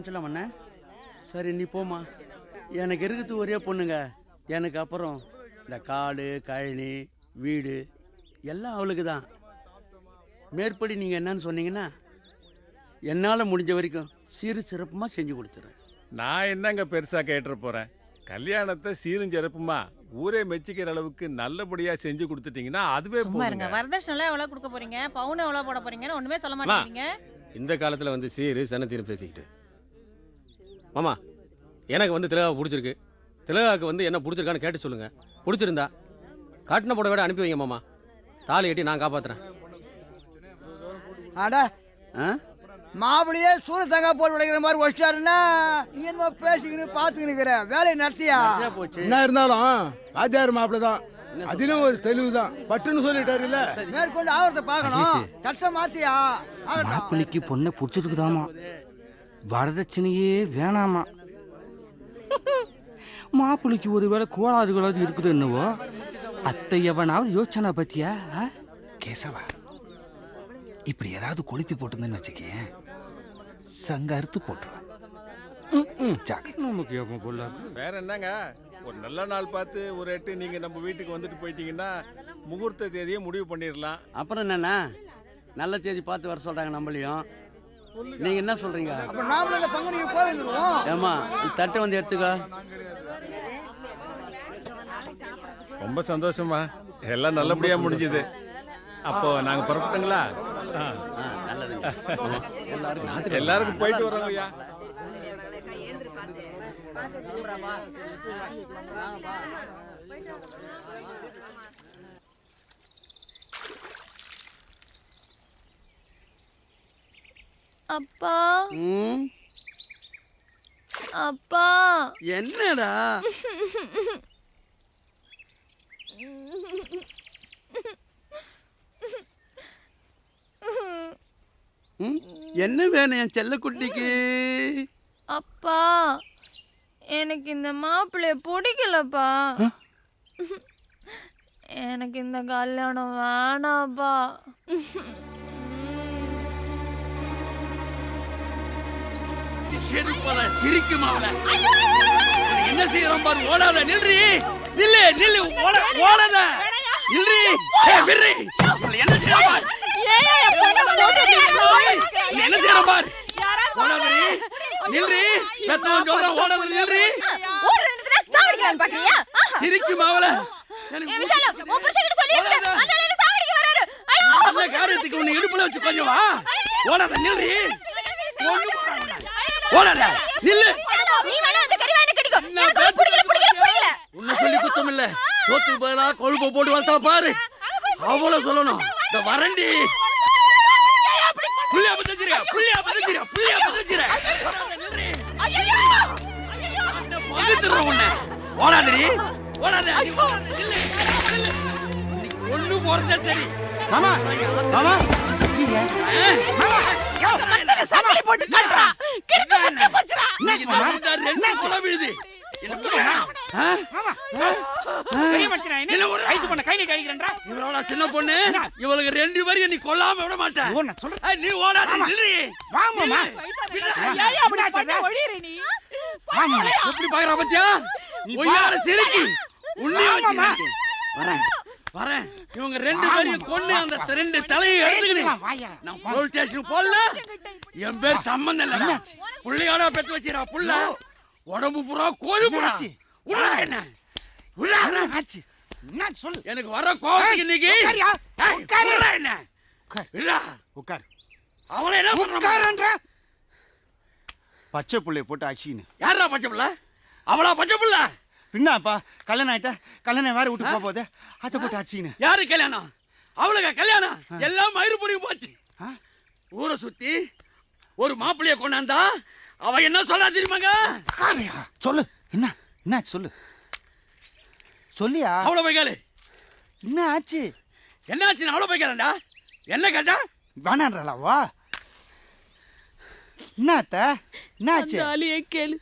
ஆரம்பிச்சிடலாம் அண்ணே. சரி நீ போமா. எனக்கு இருக்கிறது ஒரே பொண்ணுங்க. எனக்கு அப்புறம் இந்த காடு கழனி வீடு எல்லாம் அவளுக்கு தான். மேற்படி நீங்கள் என்னன்னு சொன்னீங்கன்னா என்னால் முடிஞ்ச வரைக்கும் சீரு சிறப்புமாக செஞ்சு கொடுத்துறேன். நான் என்னங்க பெருசாக கேட்டுற போகிறேன். கல்யாணத்தை சீரும் சிறப்புமா ஊரே மெச்சிக்கிற அளவுக்கு நல்லபடியாக செஞ்சு கொடுத்துட்டீங்கன்னா அதுவே சும்மா இருங்க. போதுங்க. வரதட்சணை எவ்வளவு கொடுக்க போறீங்க, பவுன் எவ்வளவு போட போறீங்கன்னு ஒண்ணுமே சொல்ல மாட்டேங்கிறீங்க. இந்த காலத்தில் வந்து சீரு சனத்தீரும் பேசிக்கிட்டு மாமா எனக்கு வந்து திலகாவை பிடிச்சிருக்கு. திலகாவுக்கு வந்து என்ன பிடிச்சிருக்கான்னு கேட்டு சொல்லுங்க. பிடிச்சிருந்தா காட்டின போட விட அனுப்பி வைங்க மாமா. தாலி கட்டி நான் காப்பாத்துறேன். அட மாப்பிளையே சூரத்தங்கா போட்டு உடைக்கிற மாதிரி வச்சிட்டாருன்னா நீ என்ன பேசிக்கின்னு பார்த்துக்கின்னு வேலையை நடத்தியா போச்சு. என்ன இருந்தாலும் ஆத்தியார் மாப்பிள்ள தான். அதிலும் ஒரு தெளிவு தான். பட்டுன்னு சொல்லிட்டாருல்ல. மேற்கொண்டு ஆவரத்தை பார்க்கணும். கஷ்டம் மாத்தியா மாப்பிள்ளைக்கு பொண்ணை பிடிச்சிருக்குதாமா. வரதட்சணையே வேணாமா. மாப்பிள்ளைக்கு ஒருவேளை கோளாறுகளாவது இருக்குது என்னவோ. அத்தை எவனாவது யோசனை பத்தியா? கேசவா, இப்படி ஏதாவது கொளுத்தி போட்டுருந்தேன்னு வச்சுக்கேன், சங்க அறுத்து போட்டுருவேன். நமக்கு எப்போ பொல்லாது. வேற என்னங்க, ஒரு நல்ல நாள் பார்த்து ஒரு எட்டு நீங்கள் நம்ம வீட்டுக்கு வந்துட்டு போயிட்டீங்கன்னா முகூர்த்த தேதியை முடிவு பண்ணிடலாம். அப்புறம் என்னண்ணா நல்ல தேதி பார்த்து வர சொல்கிறாங்க நம்மளையும். நீங்கள் என்ன சொல்கிறீங்க? அப்ப நாமளே பங்குனிக்கு போயிருந்தோம். ஏம்மா தட்டை வந்து எடுத்துக்கோ. ரொம்ப சந்தோஷமா, எல்லாம் நல்லபடியாக முடிஞ்சுது. அப்போ நாங்கள் புறப்பட்டுங்களா? நல்லதுங்க. எல்லாருக்கும் போயிட்டு வரோம் ஐயா. அப்பா ம் அப்பா என்னடா? என்ன வேணும் என் செல்லக்குட்டிக்கு? அப்பா எனக்கு இந்த மாப்பிள்ளைய பிடிக்கலப்பா. எனக்கு இந்த கல்யாணம் வேணாப்பா. சிரிக்கும் அவள என்ன செய்யறோம் பாரு. ஓடாத, நில்றி, நில்லு நில்லு, ஓடாத, நில்றி, விர்றி. என்ன செய்யறோம் பாரு, என்ன செய்யறோம் பாரு. ஓடாதடி, நில்றி, பெத்தவன் சொல்றான், ஓடாத, நில்றி. சிரிக்கும் அவள. அந்த காரியத்துக்கு உன்னை இடுப்புல வச்சு கொஞ்சம் வா. ஓடாத, நில்றி, ஓடாத, நில்லு. உன்னை சொல்லி குத்தம் இல்ல. சோத்துக்கு பதிலா கொழுப்ப போட்டு வளர்த்தா பாரு. அவ்வளவு சொல்லணும். இந்த வரண்டி புள்ளியா பத்திச்சிரியா, புள்ளியா பத்திச்சிரியா, புள்ளியா பத்திச்சிரியா. பகுத்துறேன் உன்னை. ஓடாதடி, ஓடாத. ஒண்ணு போறதே சரி. மாமா மாமா சின்ன பொண்ணு இவளுக்கு 2 பேரும் நீ கொல்லாம விட மாட்டேன். நீ ஓடாத, எப்படி பாக்குற பத்தியா? ஒய்யார சிரிக்கி வரேன் வரேன். இவங்க 2 பேரையும் கொண்டு அந்த 2 தலையை எடுத்துக்கிட்டு நான் போலீஸ் ஸ்டேஷன் போடல. என் பேர் சம்பந்தம் இல்ல. புள்ளையோட பெத்து வச்சிரா. புள்ள உடம்பு புறா கோழி புறா. உள்ள என்ன சொல்லு. எனக்கு வர கோபத்துக்கு இன்னைக்கு என்ன உட்கார். அவளை என்ன பண்ற? பச்சை புள்ளைய போட்டு அடிச்சின்னு. யாரா பச்சை புள்ள? அவளா பச்சை புள்ள? பின்னாப்பா கல்யாணம் ஆயிட்ட, கல்யாணம் வேற விட்டு போகுது, அதை போட்டு அடிச்சின்னு. யாரு கல்யாணம்? அவளுக்கு கல்யாணம் எல்லாம் மயிறு பொடி போச்சு. ஊரை சுத்தி ஒரு மாப்பிள்ளைய கொண்டாந்தா அவ என்ன சொல்ல தெரியுமாங்க? சொல்லு. என்ன என்ன சொல்லு, சொல்லியா? அவளை போய் கேளு. என்ன ஆச்சு? என்ன ஆச்சுன்னு அவளை போய் கேளண்டா. என்ன கேட்டா? வேணான்றாளா? என்ன அத்த, என்ன ஆச்சு? தாலியே கேளு,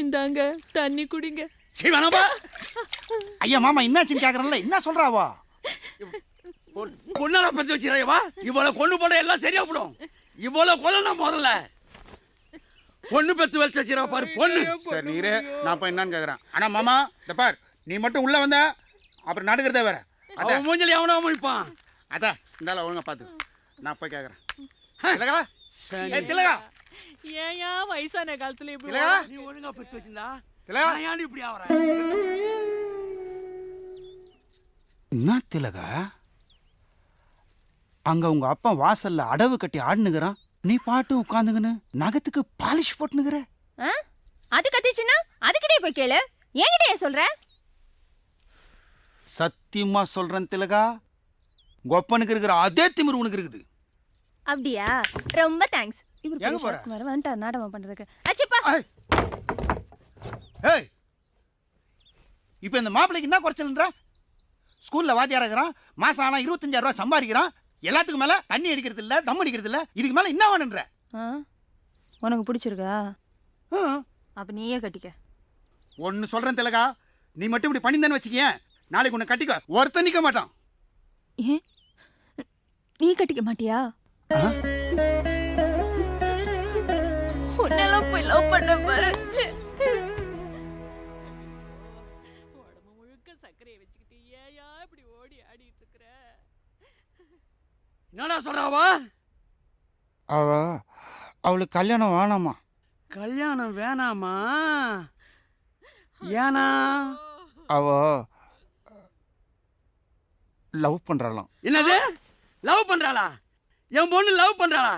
இந்தாங்க தண்ணி குடிங்க. சிவனப்பா, ஐயா மாமா என்னாச்சுன்னு கேக்குறேன்ல, என்ன சொல்றாவா? பொண்ணால பத்தி வச்சிருவா. இவளை கொண்டு போட எல்லாம் சரியா போடும். இவளை கொல்லணும் முதல்ல. பொண்ணு பெத்து வச்சு வச்சிரா பாரு பொண்ணு. சரி நீரே நான் போய் என்னன்னு கேட்குறேன். ஆனால் மாமா இந்த பார் நீ மட்டும் உள்ளே வந்த அப்புறம் நடுக்கிறதே வேற. அவன் மூஞ்சல் எவனோ முடிப்பான். அதான் இந்தால ஒழுங்கா பார்த்து நான் போய் கேட்குறேன். திலகா திலகா ஏயா வயசான காலத்துல இப்படி திலகா நீ ஒழுங்கா பெத்து வச்சிருந்தா திலகா நான் ஏன் இப்படி ஆவற? என்ன திலகா அங்க உங்க அப்பா வாசல்ல அடவு கட்டி ஆடுனுக்குறான், நீ பாட்டு உட்காந்துங்கன்னு நகத்துக்கு பாலிஷ் போட்டுனுக்குற. அது கத்திச்சுன்னா அதுக்கிட்டே போய் கேளு. என்கிட்ட ஏன் சொல்ற? சத்தியமா சொல்றேன் திலகா, கொப்பனுக்கு இருக்கிற அதே திமிரு உனக்கு இருக்குது. அப்படியா? ரொம்ப தேங்க்ஸ். எங்க போற? வர வந்துட்டார் நாடகம் பண்றதுக்கு. அச்சிப்பா. ஏய் இப்போ இந்த மாப்பிள்ளைக்கு என்ன குறைச்சல்ன்ற? ஸ்கூல்ல வாத்தியாரா இருக்கிறான், மாசம் ஆனா 25,000 ரூபாய் சம்பாதிக்கிறான், எல்லாத்துக்கும் மேல தண்ணி அடிக்கிறது இல்ல, தம் அடிக்கிறது இல்ல, இதுக்கு மேல என்ன வேணுன்ற? உனக்கு பிடிச்சிருக்கா? அப்ப நீயே கட்டிக்க. ஒன்னு சொல்றேன் திலகா, நீ மட்டும் இப்படி பண்ணிந்தேன்னு வச்சுக்கேன், நாளைக்கு உன்னை கட்டிக்க ஒருத்தன் நிக்க மாட்டான். ஏன் நீ கட்டிக்க மாட்டியா? உன்னெல்லாம் போய் லவ் பண்ண பாரு. உடம்பு முழுக்க சர்க்கரையை வச்சுக்கிட்டு ஏயா இப்படி ஓடி ஆடிட்டு இருக்கிற? என்னடா சொல்றாவா? அவளுக்கு கல்யாணம் வேணாமா? கல்யாணம் வேணாமா? ஏனா அவ லவ் பண்றாளாம். என்னது லவ் பண்றாளா? என் பொண்ணு லவ் பண்றாளா?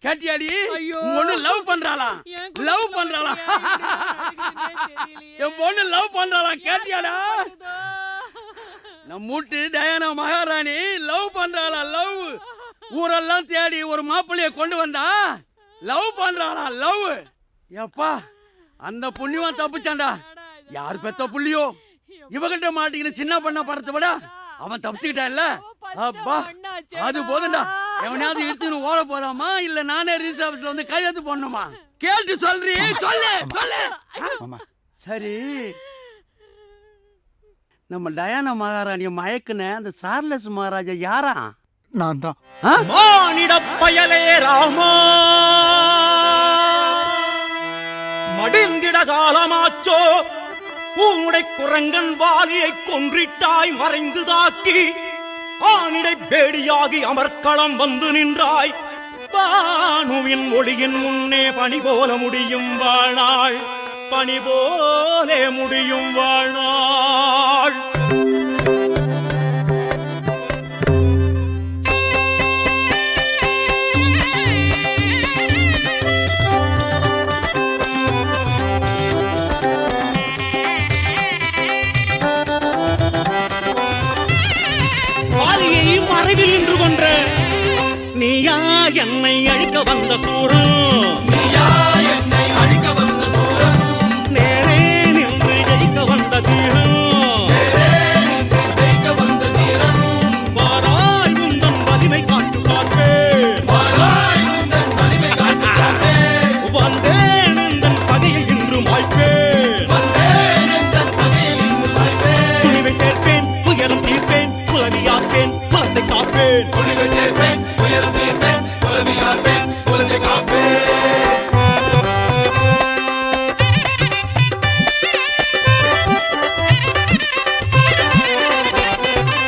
கேட்டியாடி? உன் பொண்ணு லவ் பண்றாளா? லவ் பண்றாளா? என் பொண்ணு லவ் பண்றாளா? கேட்டியாடா? நம்ம மூட்டு டயானா மகாராணி லவ் பண்றாளா? லவ் ஊரெல்லாம் தேடி ஒரு மாப்பிள்ளைய கொண்டு வந்தா லவ் பண்றாளா? லவ். எப்பா அந்த புண்ணியவன் தப்பிச்சான்டா. யார் பெத்த புள்ளியோ இவகிட்ட மாட்டிக்கிற சின்ன பண்ண படத்தை விட அவன் தப்பிச்சுக்கிட்டான் இல்ல? அப்பா அது போதுண்டா. எவனையாவது இழுத்துன்னு ஓட போறாமா இல்ல நானே ரிஜிஸ்டர் ஆபீஸ்ல வந்து கையெழுத்து போடணுமா? கேட்டு சொல்றீ சொல்லு சொல்லு. சரி நம்ம டயானா மகாராணிய மயக்குன அந்த சார்லஸ் மகாராஜா யாரா? நான் தான். மானிட பயலே ராமா, மடிந்திட காலமாச்சோ, பூமுடை குரங்கன் வாலியை கொன்றிட்டாய் மறைந்து தாக்கி, ஆனிடை பேடியாகி அமர்க்களம் வந்து நின்றாய், பானுவின் ஒளியின் முன்னே பணி போல முடியும் வாழ்நாள், பணி போலே முடியும் வாழ்நாள். மறைவில் நின்று கொன்ற நீயா என்னை அழிக்க வந்த சூரன், நீயா என்னை அழிக்க வந்த சூரன், நேரே நின்று ஜெயிக்க வந்த தீரன், நேரே நின்று ஜெயிக்க வந்த தீரன், வாராய் உந்தன் வலிமை காட்டு பார்ப்பேன், வாராய் உந்தன் வலிமை காட்டு பார்ப்பேன், வந்தேன் உந்தன் பகையை இன்று மாய்ப்பேன், வந்தேன் உந்தன் பகையை இன்று மாய்ப்பேன், துணிவை சேர்ப்பேன் உயரம் தீர்ப்பேன் புலவியாப்பேன் குலத்தை காப்பேன், துணிவை சேர்ப்பேன் உயரம் தீர்ப்பேன் புலவியாப்பேன் குலத்தை காப்பேன்.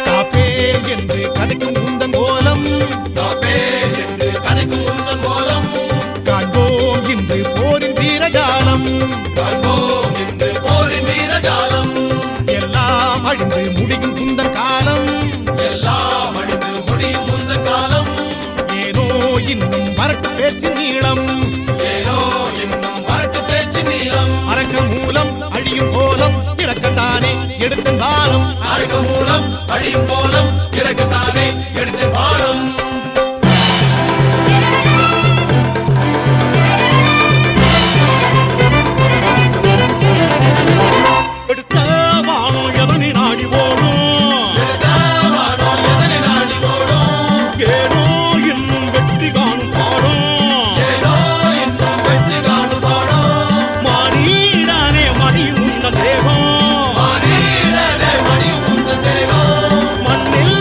காப்பே என்று கதைக்கும் உந்தன் கோலம், காப்பே என்று கதைக்கும் உந்தன் கோலம், காண்போம் இன்று போரின் வீரஜாலம், காண்போம் இன்று போரின் வீரஜாலம், எல்லாம் அழிந்து முடியும் உந்தன் காலம், எல்லாம் அழிந்து முடியும் உந்தன் காலம், ஏனோ இன்னும் வரட்டு பேச்சு நீளம், ஏனோ இன்னும் வரட்டு பேச்சு நீளம், அரக்க மூலம் அழியும் கோலம் இறக்கத்தானே எடுத்த காலம், அரக்க மூலம் அழியும் கோலம் இறக்கத்தானே எடுத்த காலம். எடுத்த வானோ எதனை நாடி ஓடும், எடுத்த வானோ எதனை நாடி ஓடும், ஏனோ இன்னும் வெற்றி காணும் பாடும், ஏனோ இன்னும் வெற்றி காணும் பாடும், மானீடானே மடியும் உந்த தேகம், மானீடானே மடியும் உந்த தேகம், மண்ணில்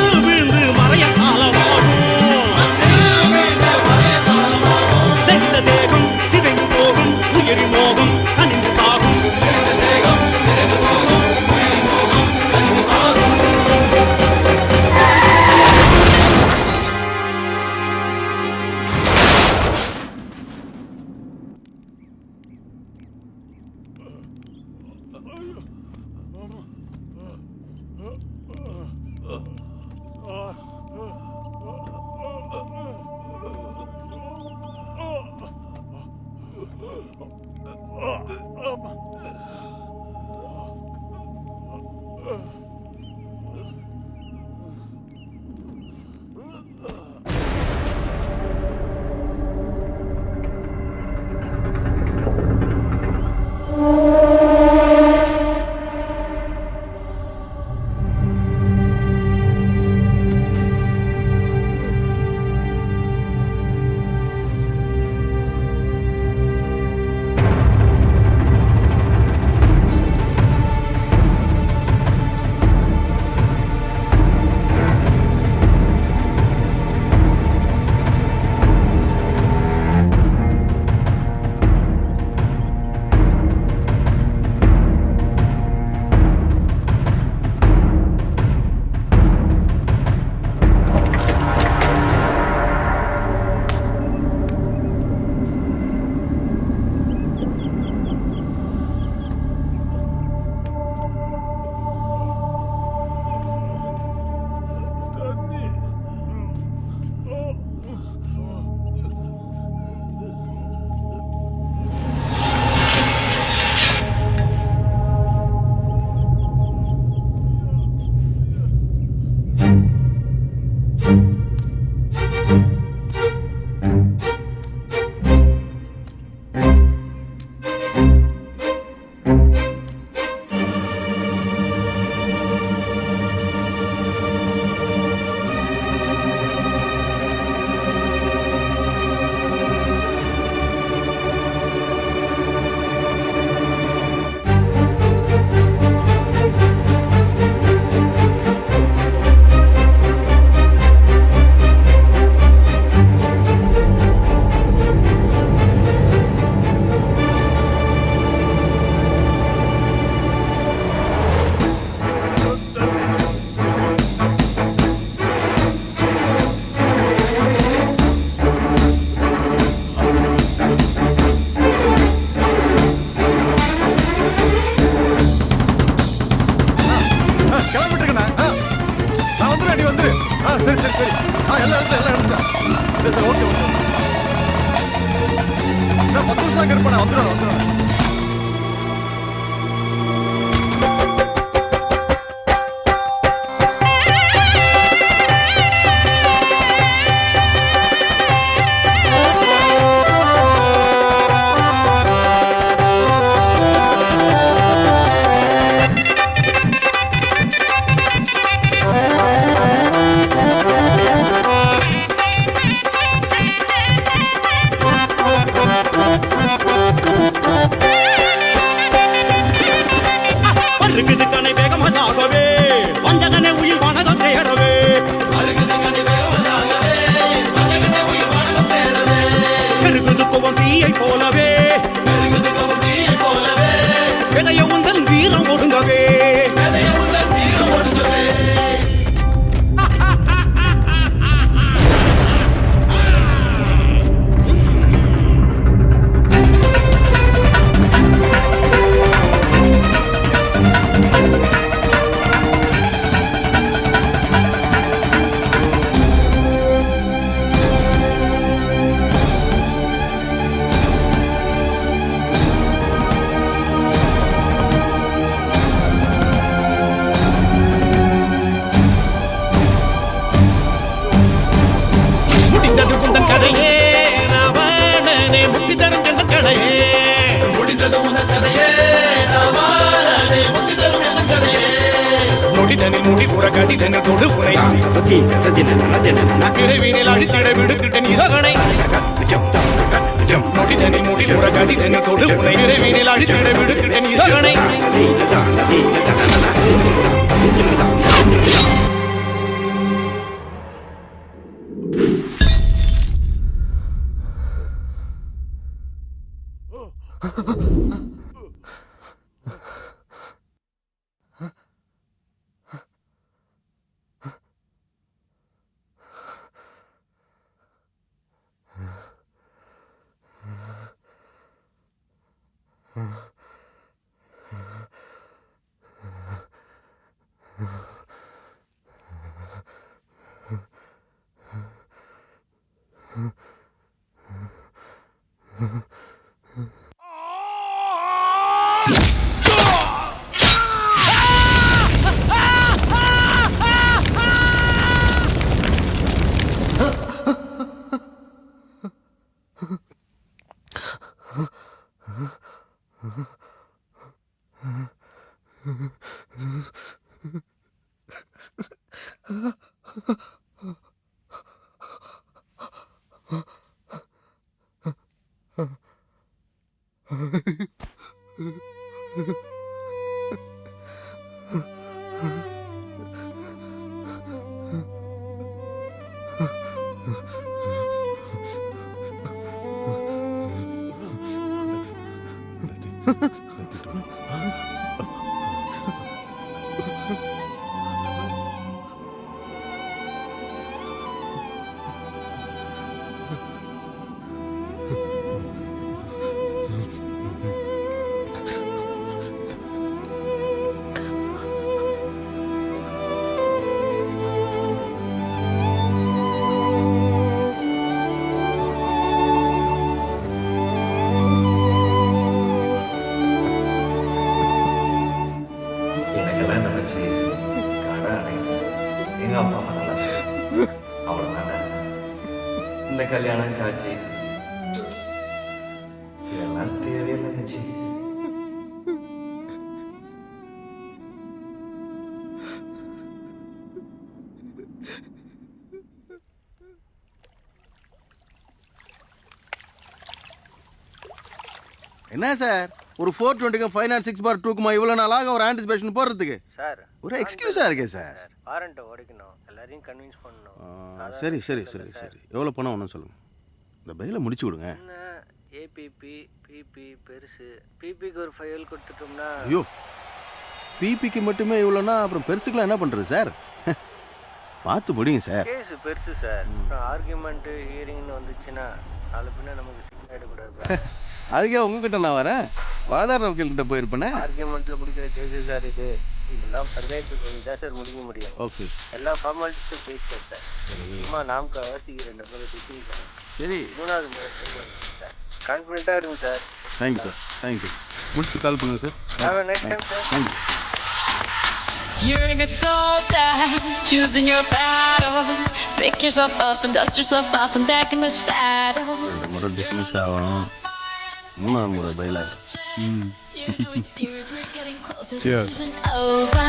எனக்கெல்லாம் நினைச்சு கடை அடைங்க எங்க அப்பா அம்மா நல்லா அவ்வளவுதான்டா. இந்த கல்யாணம் காட்சி இதெல்லாம் தேவையில்லை மச்சி. என்ன சார் ஒரு 420 506/2 இவ்வளோ நாளாக ஒரு ஆன்டிசிபேஷன் போடுறதுக்கு சார் ஒரு எக்ஸ்கியூஸாக இருக்கே சார். வாரண்ட்டை உடைக்கணும், எல்லாரையும் கன்வின்ஸ் பண்ணணும். சரி சரி சரி சரி எவ்வளோ பணம் ஒன்றும் சொல்லுங்கள். இந்த பையில முடிச்சு விடுங்க. ஏபிபி பிபி பெருசு பிபிக்கு ஒரு ஃபைல் கொடுத்துட்டோம்னா. ஐயோ பிபிக்கு மட்டுமே இவ்வளோனா அப்புறம் பெருசுக்கெலாம் என்ன பண்ணுறது சார்? பார்த்து முடியுங்க சார். கேஸ் பெருசு சார். அப்புறம் ஆர்கியூமெண்ட்டு ஹியரிங்னு வந்துச்சுன்னா நாலு பின்ன நமக்கு சிக்னாயிடக்கூடாது. அதுக்கே உங்ககிட்ட நான் வரேன், வாதாட வக்கீல்கிட்ட போயிருப்பேனே. ஆர்கியூமெண்ட்டில் பிடிக்கிற கேஸு சார் இது. இதெல்லாம் பஞ்சாயத்து தான் சார் முடிக்க முடியும். ஓகே எல்லா ஃபார்மாலிட்டிஸும் பேசுகிறேன் சார். சும்மா நாம் வாசிக்கிறேன் சார். சரி 3வது முறை சார். கான்ஃபிடென்ட்டாக இருங்க சார். Thank you sir thank you. முடிச்சு கால் பண்ணுங்க sir. Have a nice time sir. Thank you. You're a good soldier, choosing your battle. Pick yourself up and dust yourself off and back in the saddle. இந்த முறை dismiss ஆகும், 3ஆம் முறை பயில. You know it's yours, we're getting closer. This isn't over.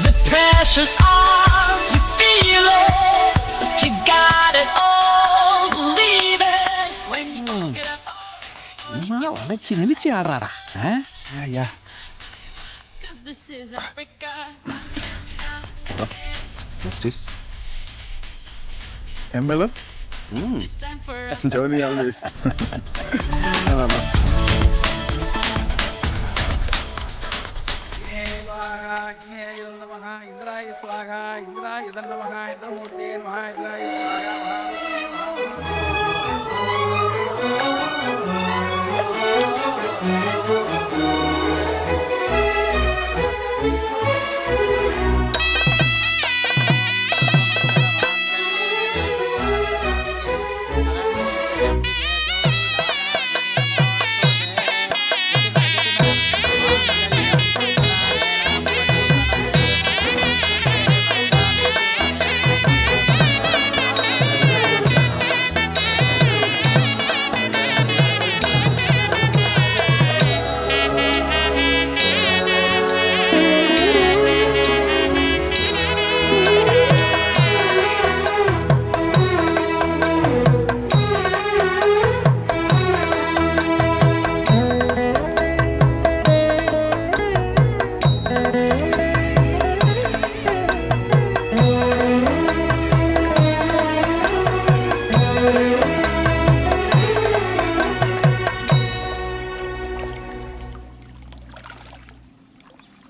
The pressure's on, you feel it, but you got it all. Believe it when you get up. வளைச்சி நெளிச்சு ஆடுறாரா? ஐயா 'Cause this is Africa. Justice MLM? It's time for Johnny always. இந்திராய ஸ்வாகா இந்திராய தன்னமகா இந்திரமூர்த்தே மகா இந்திராய ஸ்வாகா.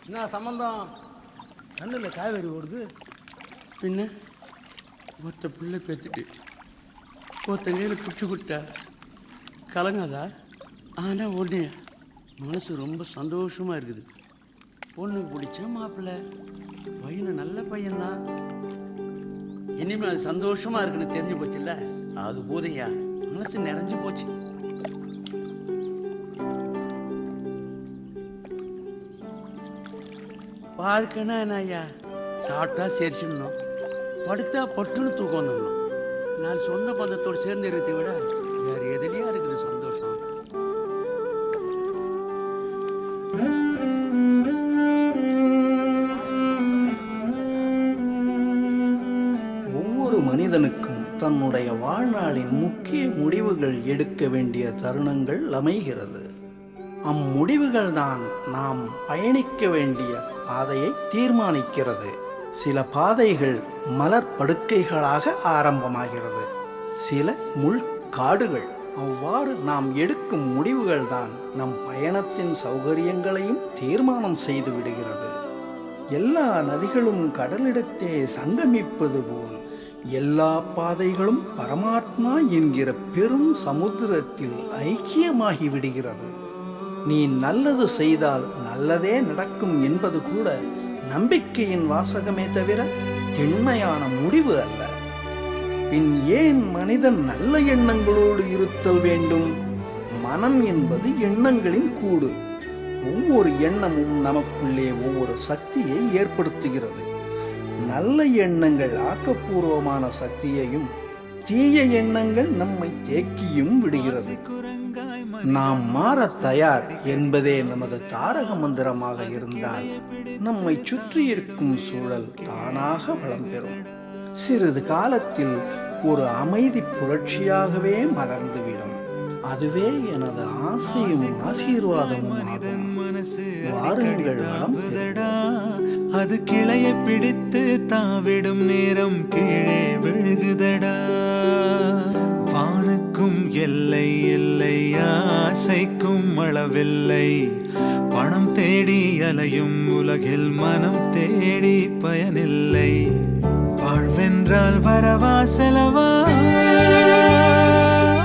என்ன சம்பந்தம்? கண்ணில் காவேரி ஓடுது. பின்ன ஒருத்த பிள்ளை பேத்துட்டு ஒருத்த கையில் பிடிச்சி கொடுத்தா கலங்காதா? ஆனால் ஒன்று மனசு ரொம்ப சந்தோஷமாக இருக்குது. பொண்ணுக்கு பிடிச்ச மாப்பிள்ளை பையனை நல்ல பையன்தான். இனிமேல் அது சந்தோஷமாக இருக்குன்னு தெரிஞ்சு போச்சுல்ல, அது போதையா மனசு நிறைஞ்சு போச்சு. வாழ்க்கைன்னா என்ன ஐயா? சாப்பிட்டா சரிச்சிடணும், படுத்தா பட்டுன்னு தூக்கம் வந்துடணும். நான் சொந்த பந்தத்தோடு சேர்ந்து இருக்கிறதை விட வேறு எதுலையா இருக்குது சந்தோஷம்? ஒவ்வொரு மனிதனுக்கும் தன்னுடைய வாழ்நாளின் முக்கிய முடிவுகள் எடுக்க வேண்டிய தருணங்கள் அமைகிறது. அம்முடிவுகள் தான் நாம் பயணிக்க வேண்டிய பாதையை தீர்மானிக்கிறது. சில பாதைகள் மலர் படுக்கைகளாக ஆரம்பமாகிறது, சில முள்காடுகள். அவ்வாறு நாம் எடுக்கும் முடிவுகள் தான் நம் பயணத்தின் சௌகரியங்களையும் தீர்மானம் செய்து விடுகிறது. எல்லா நதிகளும் கடலிடத்தே சங்கமிப்பது போல் எல்லா பாதைகளும் பரமாத்மா என்கிற பெரும் சமுத்திரத்தில் ஐக்கியமாகி விடுகிறது. நீ நல்லது செய்தால் நல்லதே நடக்கும் என்பது கூட நம்பிக்கையின் வாசகமே தவிர திண்மையான முடிவு அல்ல. பின் ஏன் மனிதன் நல்ல எண்ணங்களோடு இருத்தல் வேண்டும்? மனம் என்பது எண்ணங்களின் கூடு. ஒவ்வொரு எண்ணமும் நமக்குள்ளே ஒவ்வொரு சக்தியை ஏற்படுத்துகிறது. நல்ல எண்ணங்கள் ஆக்கப்பூர்வமான சக்தியையும், தீய எண்ணங்கள் நம்மை தேக்கியும் விடுகிறது. நாம் மாற தயார் என்பதே நமது தாரக மந்திரமாக இருந்தால் நம்மை சுற்றி இருக்கும் சூழல் தானாக வளம் பெறும். சிறிது காலத்தில் ஒரு அமைதி புரட்சியாகவே மலர்ந்துவிடும். அதுவே எனது ஆசையும் ஆசீர்வாதமும் ஆகும். வாருங்கள், வளம் பெறுதடா. அது கிளையை பிடித்து தாவிடும் நேரம் கீழே விழுகுதடா. வானுக்கும் எல்லை இல்லை, ஆசைக்கும் அளவில்லை. பணம் தேடி அலையும் உலகில் மனம் தேடி பயனில்லை. வாழ்வென்றால் வரவா செலவா?